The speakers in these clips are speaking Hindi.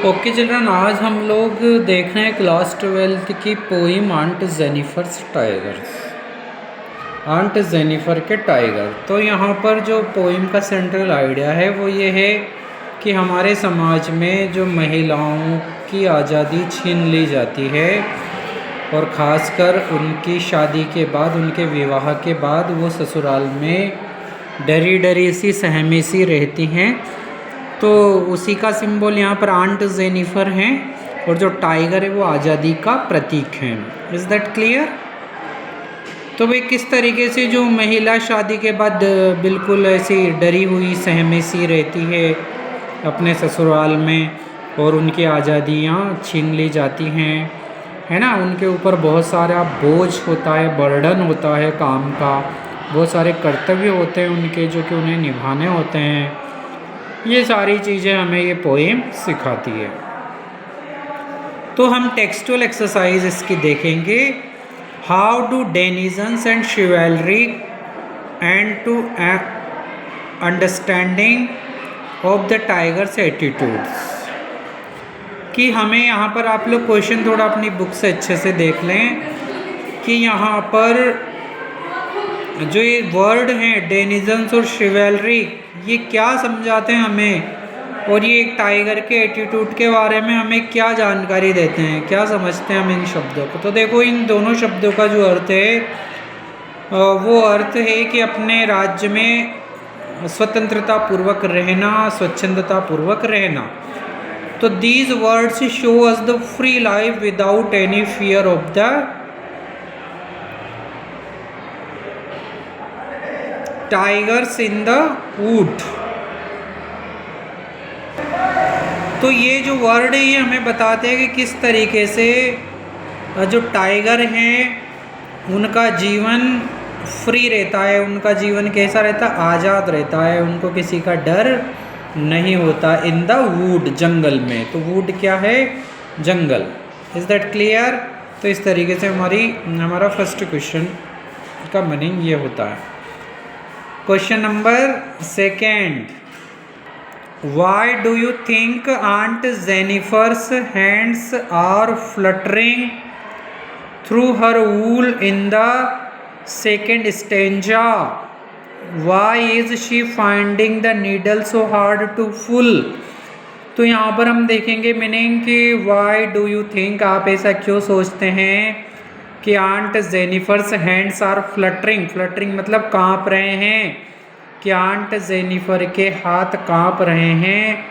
ओके चिल्ड्रन, आज हम लोग देख रहे हैं क्लास 12 की poem aunt Jennifer's tigers. Aunt Jennifer के टाइगर। तो यहाँ पर जो पोइम का सेंट्रल आइडिया है वो ये है कि हमारे समाज में जो महिलाओं की आज़ादी छीन ली जाती है और ख़ासकर उनकी शादी के बाद, उनके विवाह के बाद वो ससुराल में डरी डरी सी सहमी सी रहती हैं। तो उसी का सिंबल यहाँ पर आंट जेनिफर हैं और जो टाइगर है वो आज़ादी का प्रतीक है। Is that clear? तो भाई किस तरीके से जो महिला शादी के बाद बिल्कुल ऐसी डरी हुई सहमी सी रहती है अपने ससुराल में और उनकी आज़ादियाँ छीन ली जाती हैं, है ना। उनके ऊपर बहुत सारा बोझ होता है, बर्डन होता है काम का, बहुत सारे कर्तव्य होते हैं उनके जो कि उन्हें निभाने होते हैं। ये सारी चीज़ें हमें ये पोएम सिखाती है। तो हम टेक्सचुअल एक्सरसाइज इसकी देखेंगे। How do denizens and chivalry and to understanding of the tigers attitudes. कि हमें यहाँ पर आप लोग क्वेश्चन थोड़ा अपनी बुक से अच्छे से देख लें कि यहाँ पर जो ये वर्ड हैं डेनिजन्स और शिवेलरी, ये क्या समझाते हैं हमें, और ये एक टाइगर के एटीट्यूड के बारे में हमें क्या जानकारी देते हैं, क्या समझते हैं हम इन शब्दों को। तो देखो, इन दोनों शब्दों का जो अर्थ है वो अर्थ है कि अपने राज्य में स्वतंत्रता पूर्वक रहना, स्वच्छंदता पूर्वक रहना। तो these words show us the free life without any fear of the tigers in the wood. तो ये जो वर्ड है ये हमें बताते हैं कि किस तरीके से जो टाइगर हैं उनका जीवन फ्री रहता है, उनका जीवन कैसा रहता है, आज़ाद रहता है, उनको किसी का डर नहीं होता इन द वुड, जंगल में। तो वुड क्या है? जंगल। Is that clear? तो इस तरीके से हमारा फर्स्ट क्वेश्चन का मीनिंग ये होता है। Question number second, why do you think aunt Jennifer's hands are fluttering through her wool in the second stanza? Why is she finding the needle so hard to pull? तो यहाँ पर हम देखेंगे मीनिंग कि वाई डू यू थिंक, आप ऐसा क्यों सोचते हैं कि aunt Jennifer's hands are fluttering. Fluttering मतलब कांप रहे हैं, कि आंट जेनिफर के हाथ कांप रहे हैं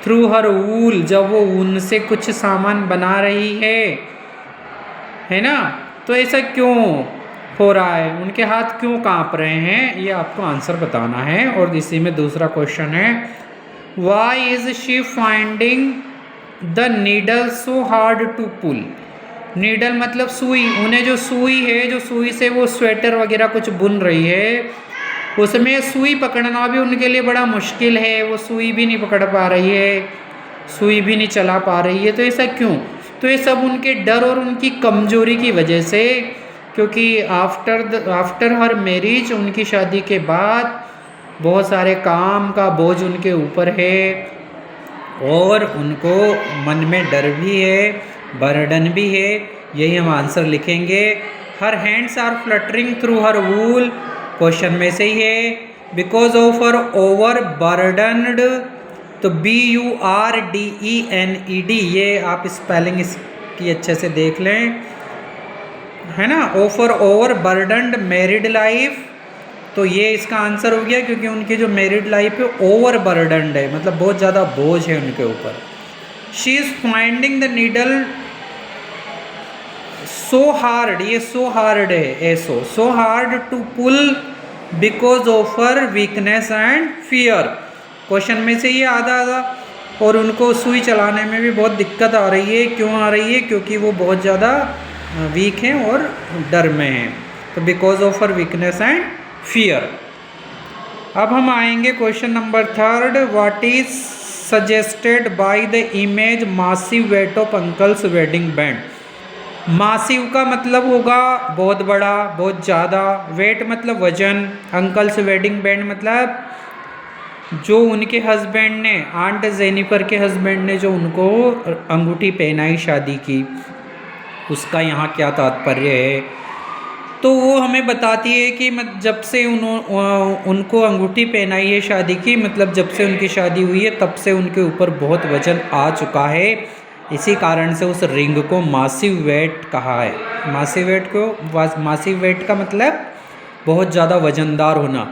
थ्रू हर वूल, जब वो ऊन से कुछ सामान बना रही है ना। तो ऐसा क्यों हो रहा है, उनके हाथ क्यों कांप रहे हैं, ये आपको आंसर बताना है। और इसी में दूसरा क्वेश्चन है, why is she finding the needle so hard to pull. Needle मतलब सुई, उन्हें जो सुई है, जो सुई से वो स्वेटर वगैरह कुछ बुन रही है, उसमें सुई पकड़ना भी उनके लिए बड़ा मुश्किल है। वो सुई भी नहीं पकड़ पा रही है, सुई भी नहीं चला पा रही है। तो ऐसा क्यों? तो ये सब उनके डर और उनकी कमजोरी की वजह से, क्योंकि आफ्टर हर मैरिज, उनकी शादी के बाद बहुत सारे काम का बोझ उनके ऊपर है और उनको मन में डर भी है, बर्डन भी है। यही हम आंसर लिखेंगे। Her hands are fluttering through her wool, question में से ही है। Because of her overburdened, तो BURDENED, ये आप स्पेलिंग इसकी अच्छे से देख लें, है ना। Of her overburdened married life, तो ये इसका आंसर हो गया, क्योंकि उनकी जो मैरिड लाइफ है ओवर बर्डनड है, मतलब बहुत ज़्यादा बोझ है उनके ऊपर। She is finding the needle so hard, ये सो हार्ड है, so hard to pull because of her weakness and fear. Question में से ये आधा, और उनको सुई चलाने में भी बहुत दिक्कत आ रही है। क्यों आ रही है? क्योंकि वो बहुत ज़्यादा वीक हैं और डर में हैं। तो because of her weakness and fear. अब हम आएंगे question number third, what is suggested by the image massive weight of uncle's wedding band. Massive का मतलब होगा बहुत बड़ा, बहुत ज़्यादा। वेट मतलब वजन। अंकल्स वेडिंग बैंड मतलब जो उनके हस्बैंड ने, आंट जेनिफर के हस्बैंड ने जो उनको अंगूठी पहनाई शादी की, उसका यहाँ क्या तात्पर्य है। तो वो हमें बताती है कि जब से उनको अंगूठी पहनाई है शादी की, मतलब जब से उनकी शादी हुई है तब से उनके ऊपर बहुत वजन आ चुका है। इसी कारण से उस रिंग को मासिव वेट कहा है। मासिव वेट का मतलब बहुत ज़्यादा वजनदार होना।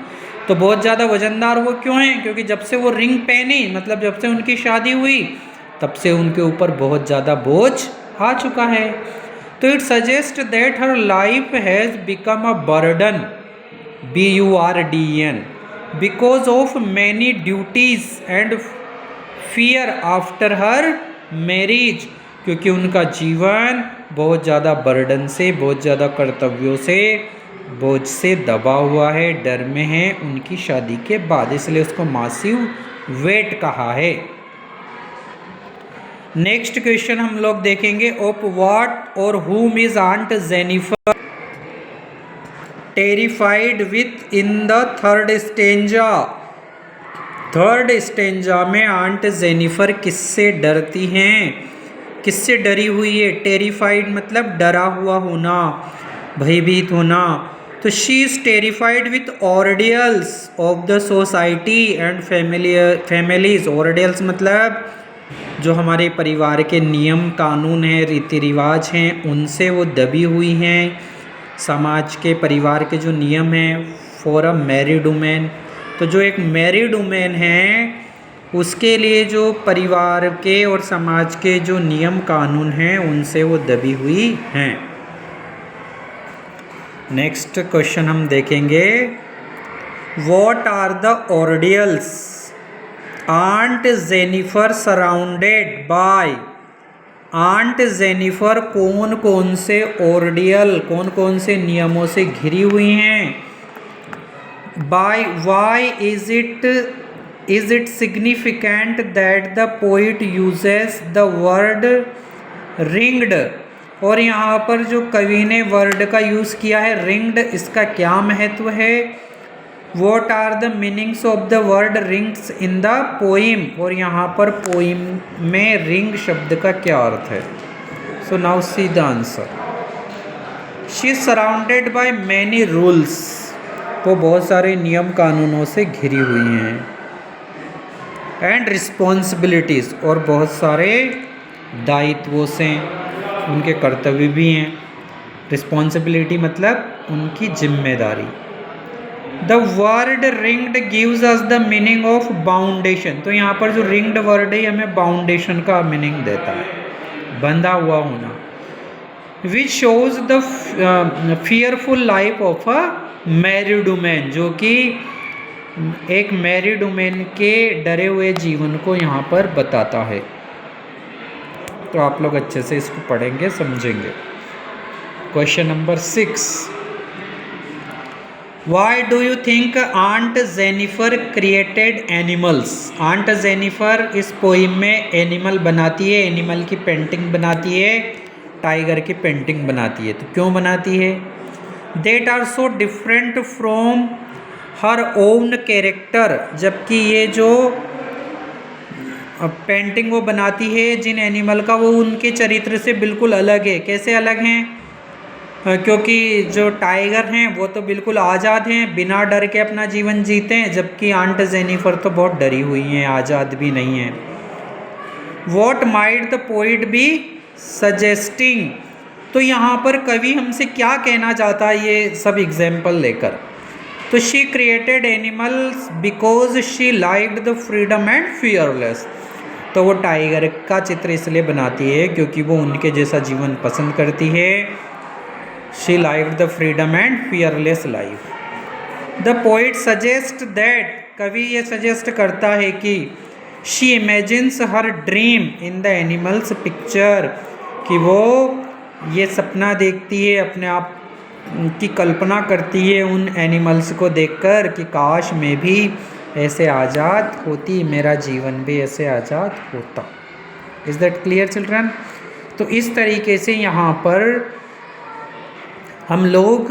तो बहुत ज़्यादा वजनदार वो क्यों है, क्योंकि जब से वो रिंग पहनी, मतलब जब से उनकी शादी हुई, तब से उनके ऊपर बहुत ज़्यादा बोझ आ चुका है। तो it suggest that her life has become a burden, BURDEN, because of many duties and fear after her marriage, क्योंकि उनका जीवन बहुत ज़्यादा बर्डन से, बहुत ज़्यादा कर्तव्यों से, बोझ से दबा हुआ है, डर में है उनकी शादी के बाद, इसलिए उसको मासिव वेट कहा है। नेक्स्ट क्वेश्चन हम लोग देखेंगे, ऑफ व्हाट और whom is aunt Jennifer terrified with in the third stanza. Third stanza में आंट जेनिफर किससे डरती हैं, किससे डरी हुई है। टेरिफाइड मतलब डरा हुआ होना, भयभीत होना। तो she is terrified with ordeals of the society and families. Ordeals मतलब जो हमारे परिवार के नियम कानून हैं, रीति रिवाज हैं, उनसे वो दबी हुई हैं। समाज के, परिवार के जो नियम हैं फॉर अ मैरिड वुमेन। तो जो एक मैरिड वुमेन है उसके लिए जो परिवार के और समाज के जो नियम कानून हैं उनसे वो दबी हुई हैं। नेक्स्ट क्वेश्चन हम देखेंगे, what are the ordeals aunt Jennifer surrounded by. Aunt Jennifer कौन कौन से ऑर्डियल, कौन कौन से नियमों से घिरी हुई हैं। By why is it significant that the poet uses the word ringed. और यहाँ पर जो कवि ने वर्ड का यूज़ किया है रिंग्ड, इसका क्या महत्व है। What are the meanings of the word rings in the poem. और यहाँ पर पोइम में रिंग शब्द का क्या अर्थ है। So now see the answer. She is surrounded by many rules. वो बहुत सारे नियम कानूनों से घिरी हुई हैं। एंड रिस्पॉन्सिबिलिटीज़, और बहुत सारे दायित्वों से, उनके कर्तव्य भी हैं। रिस्पॉन्सिबिलिटी मतलब उनकी जिम्मेदारी। The word ringed gives us the meaning of boundation. तो यहाँ पर जो रिंग्ड वर्ड है हमें बाउंडेशन का मीनिंग देता है, बंधा हुआ होना। Which shows the fearful life of a married women, जो कि एक मैरिड वुमेन के डरे हुए जीवन को यहाँ पर बताता है। तो आप लोग अच्छे से इसको पढ़ेंगे, समझेंगे। Question number 6, why do you think aunt Jennifer created animals. Aunt Jennifer इस पोइम में एनिमल बनाती है, एनिमल की पेंटिंग बनाती है, टाइगर की पेंटिंग बनाती है। तो क्यों बनाती है। That are so different from her own character, जबकि ये जो पेंटिंग वो बनाती है जिन एनिमल का, वो उनके चरित्र से बिल्कुल अलग है। कैसे अलग हैं, क्योंकि जो टाइगर हैं वो तो बिल्कुल आज़ाद हैं, बिना डर के अपना जीवन जीते हैं, जबकि आंट जेनिफर तो बहुत डरी हुई हैं, आज़ाद भी नहीं हैं। What might the poet be suggesting. तो यहाँ पर कवि हमसे क्या कहना चाहता है ये सब एग्जाम्पल लेकर। तो she created animals because she liked the freedom and fearless. तो वो टाइगर का चित्र इसलिए बनाती है क्योंकि वो उनके जैसा जीवन पसंद करती है। She liked the freedom and fearless life. The poet suggest that, कवि ये सजेस्ट करता है कि she imagines her dream in the animals picture, कि वो ये सपना देखती है, अपने आप की कल्पना करती है उन एनिमल्स को देखकर कि काश मैं भी ऐसे आज़ाद होती, मेरा जीवन भी ऐसे आज़ाद होता। Is that clear children. तो इस तरीके से यहाँ पर हम लोग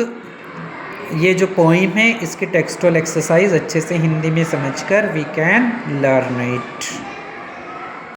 ये जो पोइम है इसकी टेक्सटुअल एक्सरसाइज अच्छे से हिंदी में समझकर वी कैन लर्न इट।